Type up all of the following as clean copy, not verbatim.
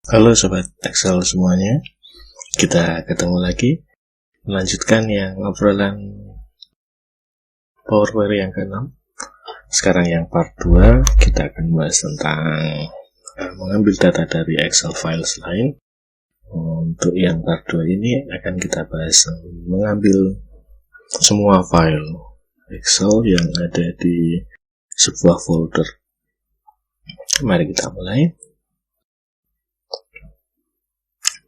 Halo Sobat Excel semuanya, kita ketemu lagi melanjutkan yang obrolan Power Query yang ke-6. Sekarang yang part 2, kita akan bahas tentang mengambil data dari Excel files lain. Untuk yang part 2 ini akan kita bahas mengambil semua file Excel yang ada di sebuah folder. Mari kita mulai.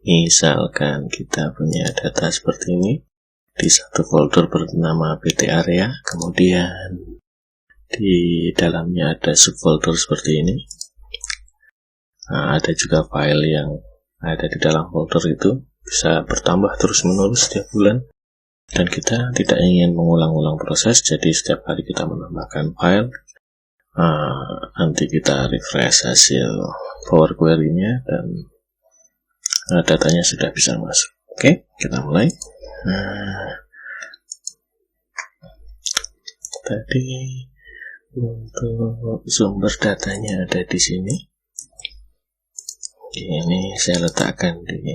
Misalkan kita punya data seperti ini di satu folder bernama PT Area, kemudian di dalamnya ada subfolder seperti ini. Ada juga file yang ada di dalam folder itu bisa bertambah terus-menerus setiap bulan, dan kita tidak ingin mengulang-ulang proses, jadi setiap kali kita menambahkan file, nanti kita refresh hasil Power Query-nya dan datanya sudah bisa masuk. Oke, kita mulai. Tadi untuk sumber datanya ada di sini. Ini saya letakkan di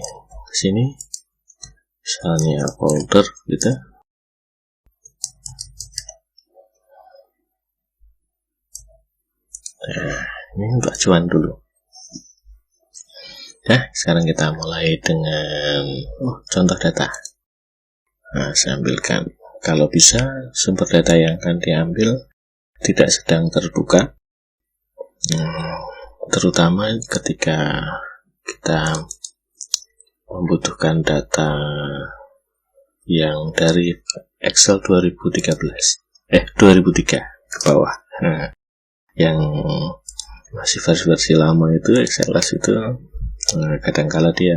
sini, misalnya folder gitu. Nah, ini untuk acuan dulu. Nah, sekarang kita mulai dengan contoh data. Saya ambilkan. Kalau bisa, sumber data yang akan diambil tidak sedang terbuka, terutama ketika kita membutuhkan data yang dari Excel 2003 ke bawah. Yang masih versi lama itu Excel itu kadang-kala dia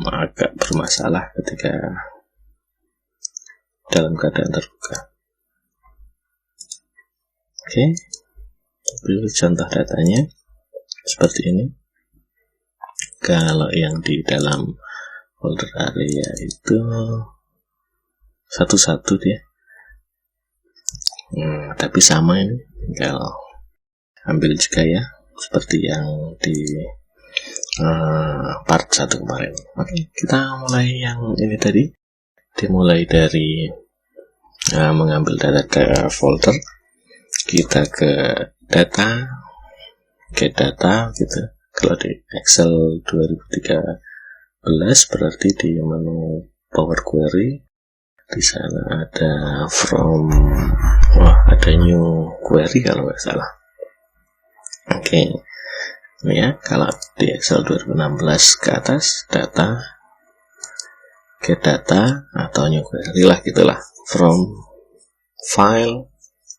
agak bermasalah ketika dalam keadaan terbuka. Oke, pilih contoh datanya seperti ini. Kalau yang di dalam folder area itu satu-satu dia, tapi sama ini, tinggal ambil juga ya, seperti yang di part 1 kemarin. Oke, kita mulai yang ini tadi. Dimulai dari mengambil data ke folder, kita ke data, gitu. Kalau di Excel 2013 berarti di menu Power Query, di sana ada from, ada new query kalau nggak salah. Oke. Ya, kalau di Excel 2016 ke atas, data, get data, atau new query lah gitulah, from file,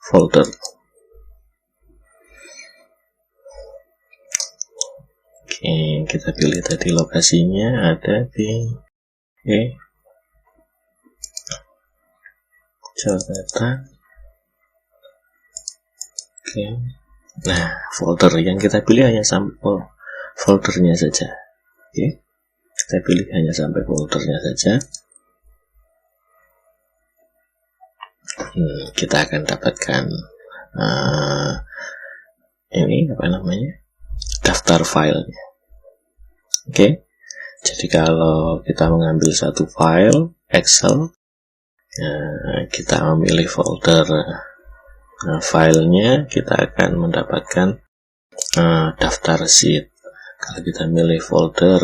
folder. Oke, kita pilih tadi lokasinya ada di data. Oke. Nah, folder yang kita pilih hanya sampai foldernya saja. Oke, kita pilih hanya sampai foldernya saja. Kita akan dapatkan ini daftar filenya. Oke, jadi kalau kita mengambil satu file Excel, kita memilih folder filenya, kita akan mendapatkan daftar sheet. Kalau kita milih folder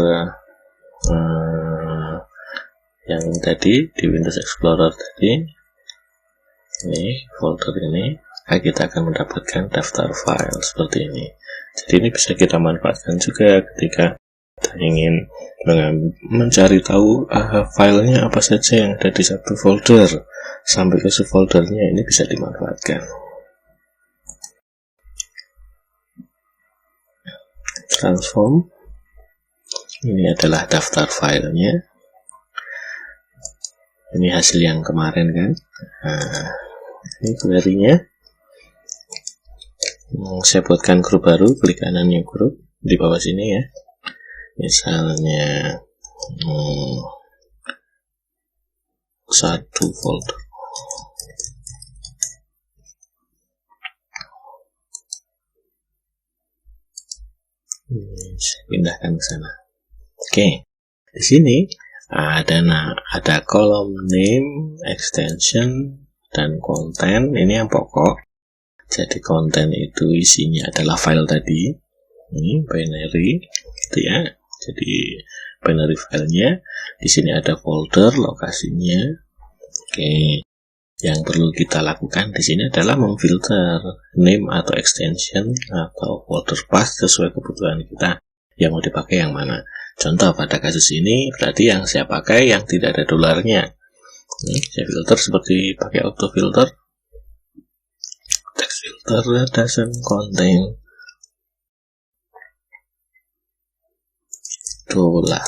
yang tadi di Windows Explorer tadi, ini folder ini, kita akan mendapatkan daftar file seperti ini. Jadi ini bisa kita manfaatkan juga ketika kita ingin mencari tahu filenya apa saja yang ada di satu folder sampai ke subfoldernya. Ini bisa dimanfaatkan. Transform, ini adalah daftar filenya. Ini hasil yang kemarin kan. Ini query-nya. Saya buatkan grup baru, klik kanan new group di bawah sini ya. Misalnya satu folder. Saya pindahkan ke sana. Oke. Di sini ada kolom name, extension, dan konten. Ini yang pokok. Jadi konten itu isinya adalah file tadi. Ini binary, gitu ya. Jadi binary filenya. Di sini ada folder, lokasinya. Oke. Yang perlu kita lakukan di sini adalah memfilter name atau extension atau folder path sesuai kebutuhan kita. Yang mau dipakai yang mana? Contoh pada kasus ini berarti yang saya pakai yang tidak ada dolarnya. Saya filter seperti pakai auto filter. Text filter doesn't contain dollar.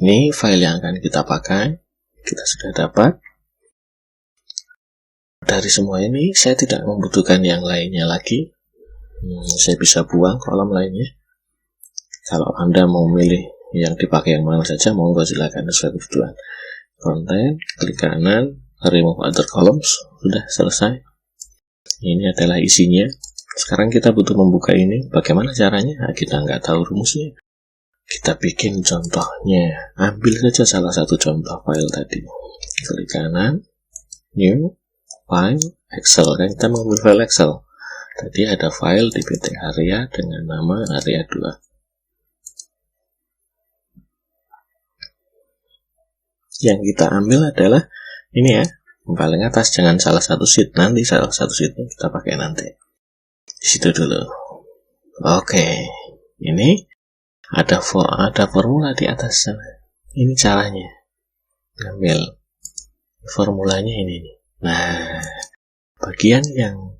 Ini file yang akan kita pakai. Kita sudah dapat. Dari semua ini saya tidak membutuhkan yang lainnya lagi. Saya bisa buang kolom lainnya. Kalau Anda mau milih yang dipakai yang mana saja, monggo silakan sesuai kebutuhan. Konten, klik kanan, remove other columns, sudah selesai. Ini adalah isinya. Sekarang kita butuh membuka ini. Bagaimana caranya? Nah, kita nggak tahu rumusnya. Kita bikin contohnya. Ambil saja salah satu contoh file tadi. Klik kanan, new, file, Excel. Kan kita mengambil file Excel. Tadi ada file di PT area dengan nama area 2. Yang kita ambil adalah ini ya, paling atas, jangan salah satu sheet. Nanti salah satu sheetnya kita pakai nanti. Di situ dulu. Oke, ini ada formula di atas sana. Ini caranya. Ambil formulanya ini. Nah, bagian yang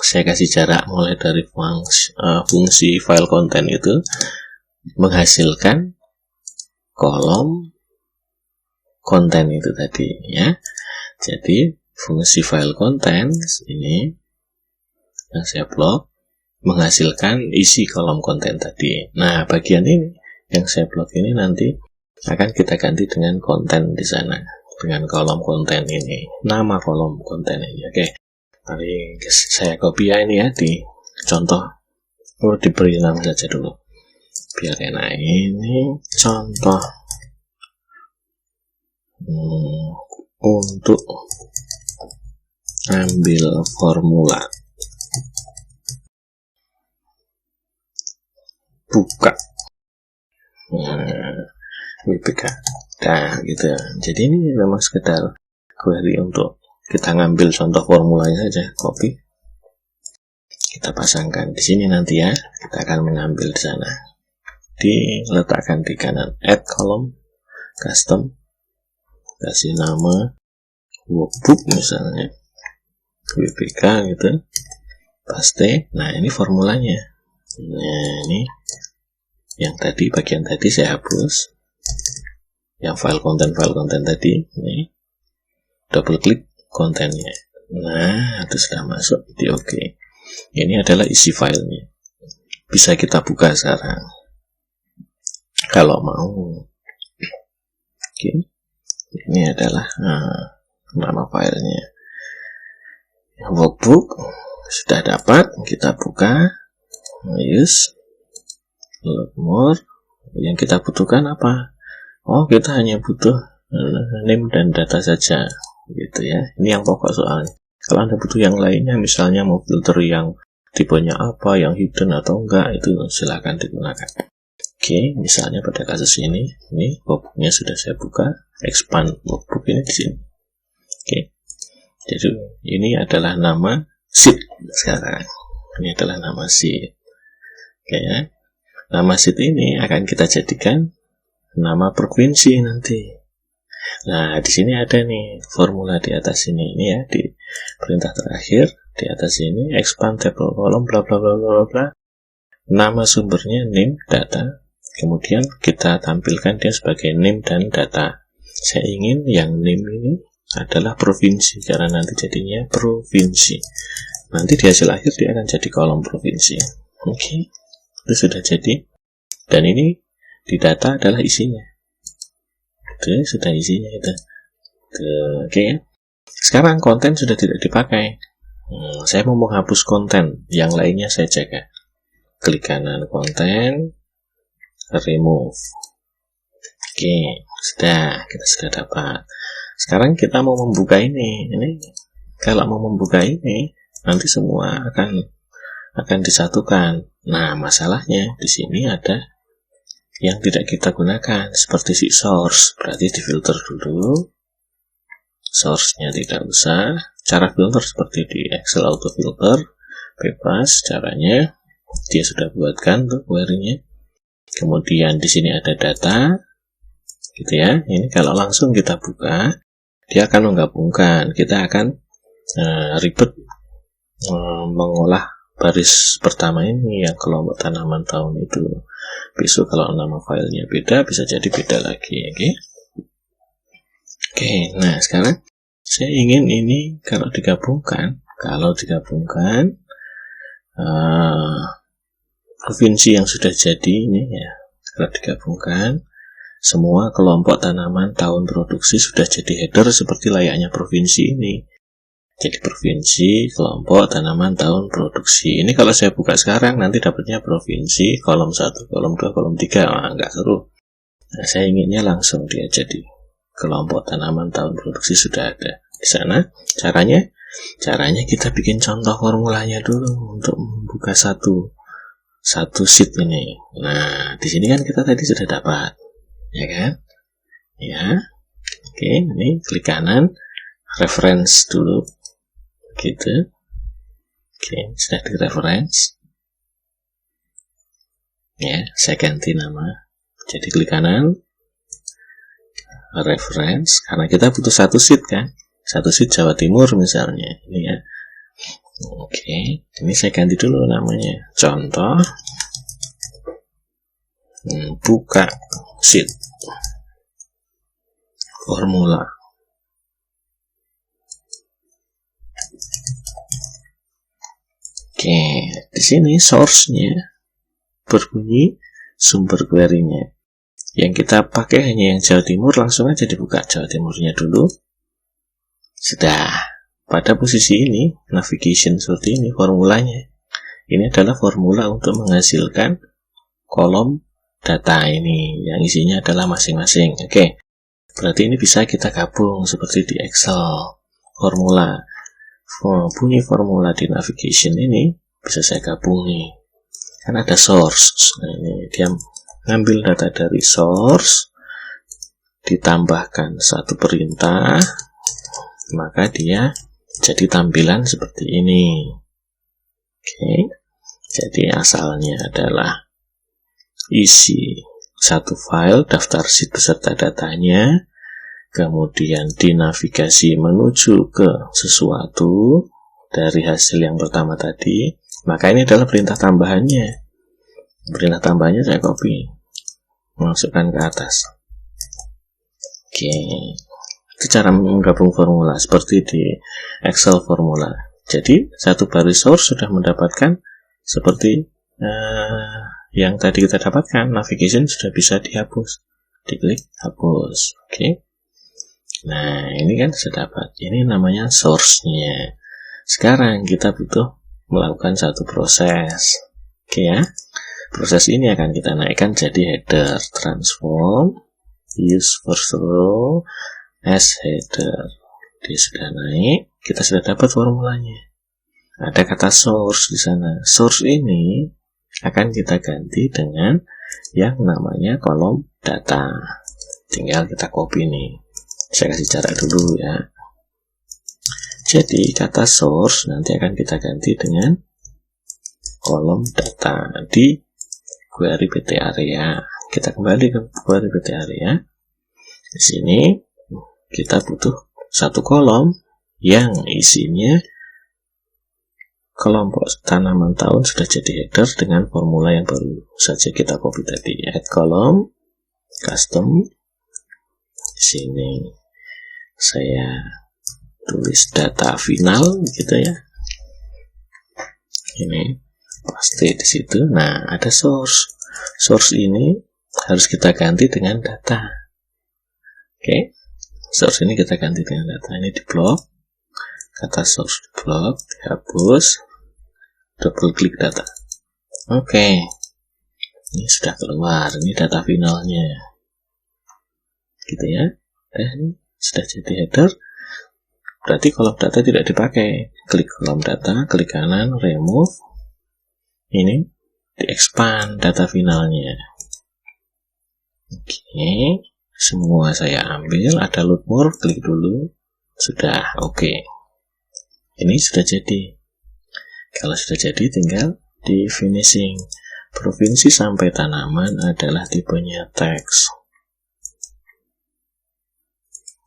saya kasih jarak mulai dari fungsi file konten itu menghasilkan kolom konten itu tadi ya. Jadi fungsi file konten ini yang saya blok menghasilkan isi kolom konten tadi. Nah, bagian ini yang saya blok ini nanti akan kita ganti dengan konten di sana, dengan kolom konten ini, nama kolom konten ini. Oke, mari saya copy ya ini ya di contoh. Diberi nama saja dulu biar enak. Ini contoh untuk ambil formula buka WPK. Nah, gitu ya. Jadi ini memang sekedar query untuk kita ngambil contoh formulanya saja, copy. Kita pasangkan di sini nanti ya. Kita akan mengambil di sana. Diletakkan di kanan add column, custom, kasih nama workbook misalnya, WPK gitu, paste. Nah, ini formulanya. Nah, ini yang tadi, bagian tadi saya hapus, yang file konten tadi. Ini double klik kontennya. Nah, itu sudah masuk di OK. Ini adalah isi filenya. Bisa kita buka sekarang kalau mau. Oke, ini adalah nama filenya. Workbook sudah dapat, kita buka. Use, load more. Yang kita butuhkan apa? Oh, kita hanya butuh name dan data saja, gitu ya. Ini yang pokok soalnya. Kalau Anda butuh yang lainnya, misalnya mau filter yang tipenya apa, yang hidden atau enggak, itu silakan digunakan. Oke, misalnya pada kasus ini workbooknya sudah saya buka, expand workbook ini di sini. Oke, jadi ini adalah nama sheet sekarang. Ini adalah nama sheet. Oke ya. Nama sheet ini akan kita jadikan nama provinsi nanti. Nah, di sini ada nih formula di atas ini ya, di perintah terakhir di atas ini expand table column bla bla bla bla bla. Nama sumbernya name data. Kemudian kita tampilkan dia sebagai name dan data. Saya ingin yang name ini adalah provinsi karena nanti jadinya provinsi. Nanti di hasil akhir dia akan jadi kolom provinsi. Oke. Itu sudah jadi. Dan ini di data adalah isinya. Itu sudah isinya itu. Oke ya. Sekarang konten sudah tidak dipakai. Saya mau menghapus konten, yang lainnya saya jaga. klik kanan konten, remove. Oke, kita sudah dapat. Sekarang kita mau membuka ini. Kalau mau membuka ini, nanti semua akan disatukan. Nah, masalahnya di sini ada yang tidak kita gunakan, seperti si source. Berarti difilter dulu. Source-nya tidak usah. Cara filter seperti di Excel auto filter, bebas caranya. Dia sudah buatkan tuh query-nya. Kemudian di sini ada data, gitu ya. Ini kalau langsung kita buka, dia akan menggabungkan. Kita akan ribet mengolah baris pertama ini yang kelompok tanaman tahun itu. Besok kalau nama filenya beda, bisa jadi beda lagi. Oke, nah sekarang saya ingin ini kalau digabungkan provinsi yang sudah jadi ini ya, kalau digabungkan semua kelompok tanaman tahun produksi sudah jadi header seperti layaknya provinsi ini. Jadi provinsi, kelompok, tanaman, tahun, produksi. Ini kalau saya buka sekarang, nanti dapatnya provinsi, kolom 1, kolom 2, kolom 3. Wah, nggak seru. Nah, saya inginnya langsung dia jadi kelompok tanaman, tahun, produksi sudah ada di sana. Caranya kita bikin contoh formulanya dulu untuk membuka satu sheet ini. Nah, di sini kan kita tadi sudah dapat, ya kan? Ya. Oke, ini klik kanan, reference dulu. Gitu. Oke, sudah di reference. Ya, saya ganti nama. Jadi klik kanan, reference, karena kita butuh satu sheet kan. Satu sheet Jawa Timur misalnya. Ini ya. Oke, ini saya ganti dulu namanya. Contoh, buka sheet formula. Oke, di sini source-nya berbunyi sumber query-nya. Yang kita pakai hanya yang Jawa Timur, langsung aja dibuka Jawa Timurnya dulu. Sudah. Pada posisi ini, navigation seperti ini formulanya. Ini adalah formula untuk menghasilkan kolom data ini, yang isinya adalah masing-masing. Oke, berarti ini bisa kita gabung seperti di Excel. Formula. Bunyi formula di navigation ini bisa saya gabung nih, kan ada source. Nah, ini dia ngambil data dari source, ditambahkan satu perintah, maka dia jadi tampilan seperti ini. Oke, jadi asalnya adalah isi satu file daftar sheet beserta datanya, kemudian dinavigasi menuju ke sesuatu dari hasil yang pertama tadi, maka ini adalah perintah tambahannya. Perintah tambahannya saya copy, masukkan ke atas. Oke, itu cara menggabung formula seperti di Excel formula. Jadi satu baris source sudah mendapatkan seperti yang tadi kita dapatkan. Navigation sudah bisa dihapus, diklik hapus. Oke. Nah, ini kan sudah dapat. Ini namanya source-nya. Sekarang kita butuh melakukan satu proses. Oke ya. Proses ini akan kita naikkan jadi header. Transform use first row as header. Dia sudah naik. Kita sudah dapat formulanya. Ada kata source di sana. Source ini akan kita ganti dengan yang namanya kolom data. Tinggal kita copy nih. Saya kasih cara dulu ya. Jadi kata source nanti akan kita ganti dengan kolom data di query PT area. Kita kembali ke query PT area. Di sini kita butuh satu kolom yang isinya kelompok tanaman tahun sudah jadi header dengan formula yang baru saja kita copy tadi. Add column, custom. Di sini saya tulis data final gitu ya. Ini pasti di situ. Nah, ada source. Source ini harus kita ganti dengan data. Oke. Source ini kita ganti dengan data. Ini di blok. Kata source di blok, dihapus. Double klik data. Oke, ini sudah keluar, ini data finalnya, gitu ya. Ini sudah jadi header. Berarti kolom data tidak dipakai. Klik kolom data, klik kanan, remove. Ini di-expand data finalnya. Oke, semua saya ambil. Ada load more, klik dulu. Sudah, oke. Ini sudah jadi. Kalau sudah jadi, tinggal di finishing. Provinsi sampai tanaman adalah tipenya teks.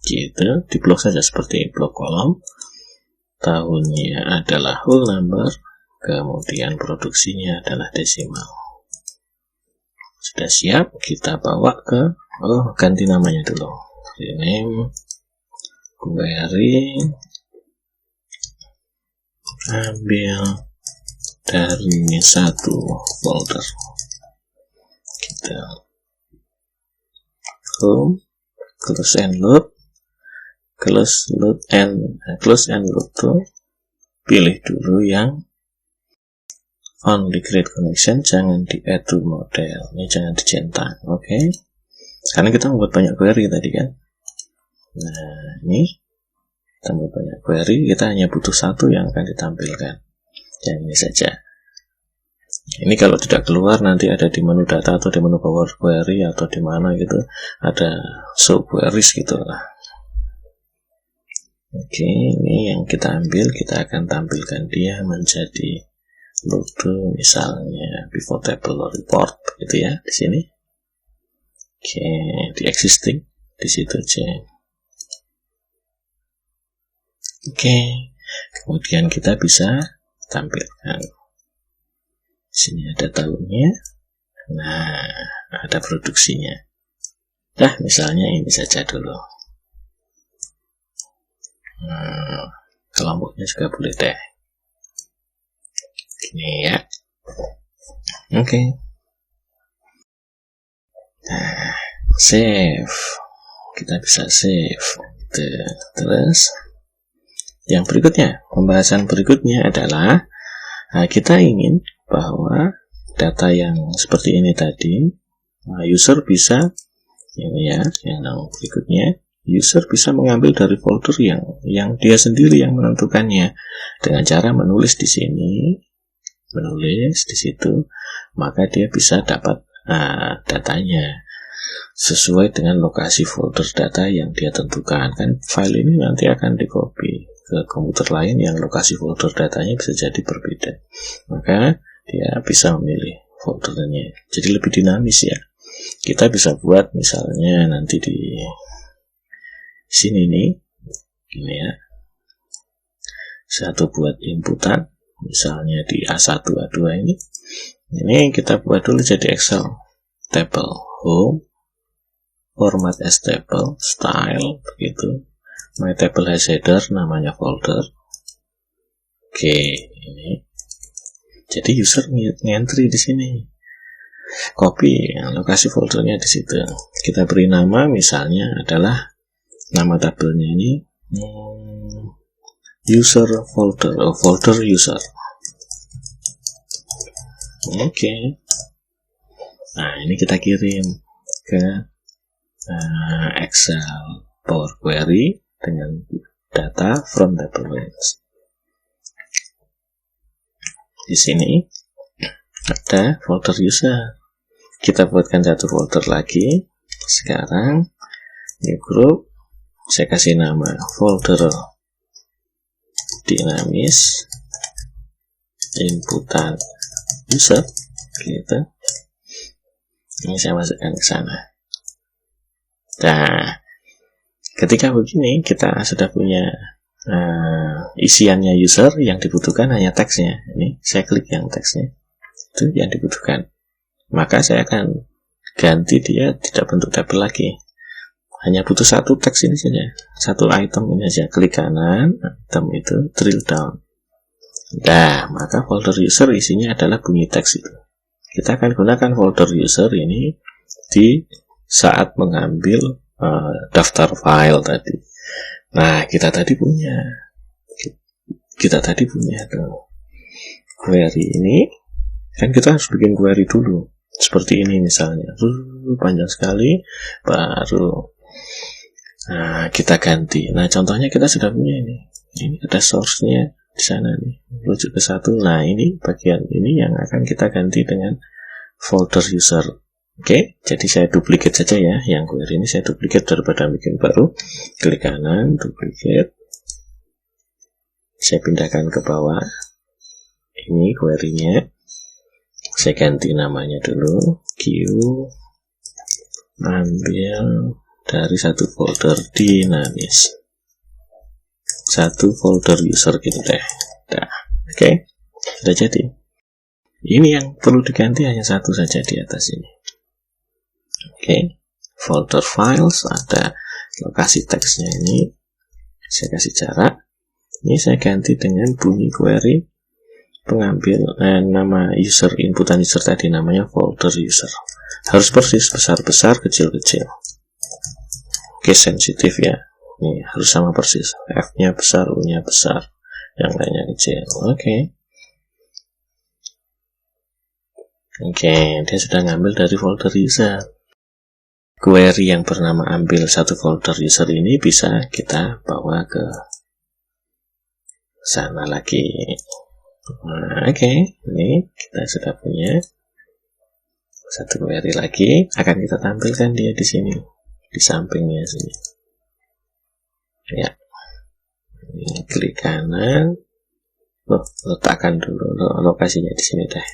Gitu, di blok saja seperti blok kolom. Tahunnya adalah whole number, kemudian produksinya adalah desimal. Sudah siap, kita bawa ke, ganti namanya dulu. Rename query, ambil dari satu folder. Kita home, close and load. Close and load tuh pilih dulu yang only create connection, jangan di add to model, ini jangan dicentang. Oke. Karena kita membuat banyak query tadi kan. Nah, ini kita membuat banyak query, kita hanya butuh satu yang akan ditampilkan. Yang ini saja. Ini kalau tidak keluar nanti ada di menu data atau di menu Power Query atau di mana gitu, ada show queries gitu lah. Oke, ini yang kita ambil, kita akan tampilkan dia menjadi load, misalnya pivot table or report gitu ya, di sini. Oke, di existing di situ aja. Oke, kemudian kita bisa tampilkan. Di sini ada tahunnya. Nah, ada produksinya. Nah, misalnya ini saja dulu. Kelompoknya juga boleh deh. Ini ya. Oke. Nah, save. Kita bisa save. Terus yang berikutnya, pembahasan berikutnya adalah kita ingin bahwa data yang seperti ini tadi, user bisa, ini ya, yang berikutnya, user bisa mengambil dari folder yang dia sendiri yang menentukannya dengan cara menulis di sini, menulis di situ, maka dia bisa dapat datanya sesuai dengan lokasi folder data yang dia tentukan. Kan file ini nanti akan di copy ke komputer lain yang lokasi folder datanya bisa jadi berbeda, maka dia bisa memilih foldernya. Jadi lebih dinamis ya. Kita bisa buat misalnya nanti di sini nih, ini ya, satu buat inputan, misalnya di A1, A2 ini kita buat dulu jadi Excel table, home, format as table, style, begitu, my table has header, namanya folder. Oke, ini, jadi user ngentry di sini, copy lokasi foldernya di situ. Kita beri nama, misalnya adalah nama tabelnya ini user folder, folder user. Oke. Nah, ini kita kirim ke Excel Power Query dengan data from table range. Di sini ada folder user. Kita buatkan satu folder lagi. Sekarang new group, saya kasih nama folder dinamis inputan user gitu. Ini saya masukkan ke sana. Nah, ketika begini kita sudah punya isiannya user, yang dibutuhkan hanya teksnya. Ini saya klik yang teksnya, itu yang dibutuhkan. Maka saya akan ganti dia tidak bentuk tabel lagi. Hanya butuh satu teks ini saja, satu item ini saja. Klik kanan, item itu, drill down. Nah, maka folder user isinya adalah bunyi teks itu. Kita akan gunakan folder user ini di saat mengambil daftar file tadi. Nah, kita tadi punya tuh query ini Kan kita harus bikin query dulu. Seperti ini misalnya. Panjang sekali. Baru kita ganti. Nah, contohnya kita sudah punya ini. Ini ada source-nya di sana nih. Rujuk ke 1. Nah, ini bagian ini yang akan kita ganti dengan folder user. Oke, jadi saya duplicate saja ya. Yang query ini saya duplicate daripada bikin baru. Klik kanan, duplicate. Saya pindahkan ke bawah. Ini query-nya. Saya ganti namanya dulu. Q. Ambil dari satu folder dinamis. Satu folder user gitu deh. Nah, oke. Sudah jadi. Ini yang perlu diganti hanya satu saja di atas ini. Oke, folder files, ada lokasi teksnya ini, saya kasih jarak. Ini saya ganti dengan bunyi query pengambil nama user, inputan user tadi namanya folder user. Harus persis, besar-besar, kecil-kecil. Oke, sensitif ya. Ini harus sama persis. F-nya besar, U-nya besar, yang lainnya kecil. Oke, dia sudah ngambil dari folder user. Query yang bernama ambil satu folder user ini bisa kita bawa ke sana lagi. Nah, ini kita sudah punya satu query lagi. Akan kita tampilkan dia di sini, di sampingnya sini. Ya, ini klik kanan. Letakkan dulu lokasinya di sini deh.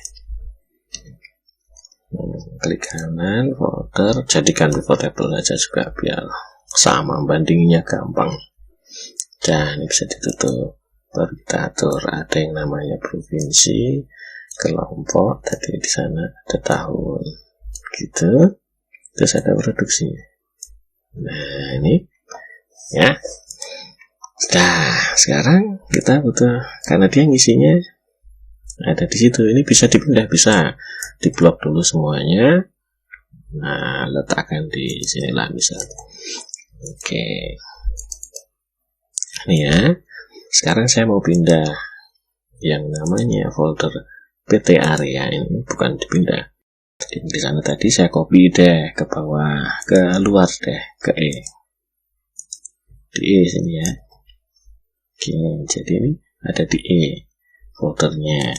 Klik kanan, folder, jadikan pivot table saja juga biar sama, bandinginnya gampang. Dan ini bisa ditutup. Baru kita atur, ada yang namanya provinsi, kelompok, tadi di sana ada tahun, gitu. Terus ada produksi. Nah, ini ya. Nah, sekarang kita butuh, karena dia ngisinya ada di situ. Ini bisa dipindah, bisa diblok dulu semuanya. Nah, letakkan di sinilah misalnya. Oke. Ini ya. Sekarang saya mau pindah yang namanya folder PT area ini, bukan dipindah. Di sana tadi saya copy deh ke bawah, ke luar deh, ke E. Di E sini ya. Oke, jadi ini ada di E foldernya.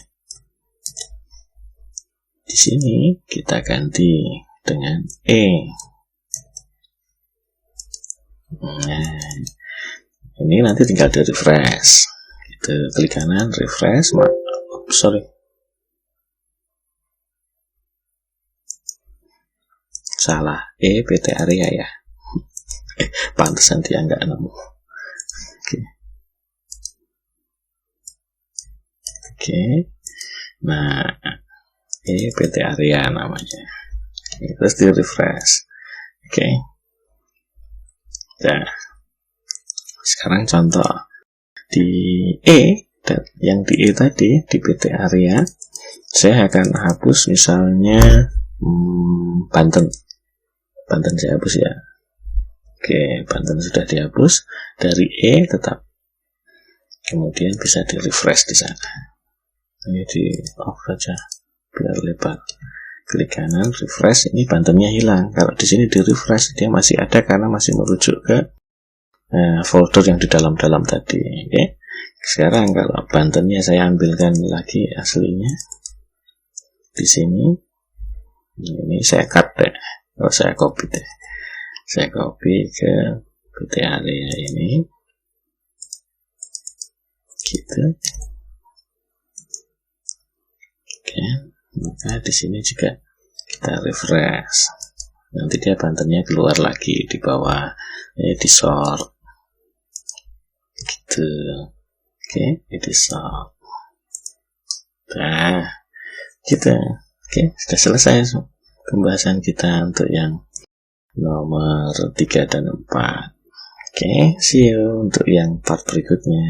Di sini kita ganti dengan E. Nah, ini nanti tinggal di refresh. Gitu, klik kanan, refresh. Salah, E PT area ya. Pantesan dia nggak nemu. Oke. Nah, PT area namanya. Terus di refresh. Oke. Nah, sekarang contoh di E, yang di E tadi di PT area, saya akan hapus misalnya Banten saya hapus ya. Oke, Banten sudah dihapus. Dari E tetap, kemudian bisa di refresh di sana. Ini di off saja biar lebar. Klik kanan, refresh. Ini Bantennya hilang. Kalau di sini di refresh dia masih ada karena masih merujuk ke folder yang di dalam-dalam tadi. Oke. Sekarang kalau Bantennya saya ambilkan lagi aslinya di sini. Ini saya cut deh. Kalau saya copy deh. Saya copy ke PT area ini. Gitu. Oke, maka di sini juga kita refresh. Nanti dia Bantennya keluar lagi di bawah, di sort. Gitu. Oke, di sort. Nah, gitu. Oke, sudah selesai pembahasan kita untuk yang nomor 3 dan 4. Oke, see you untuk yang part berikutnya.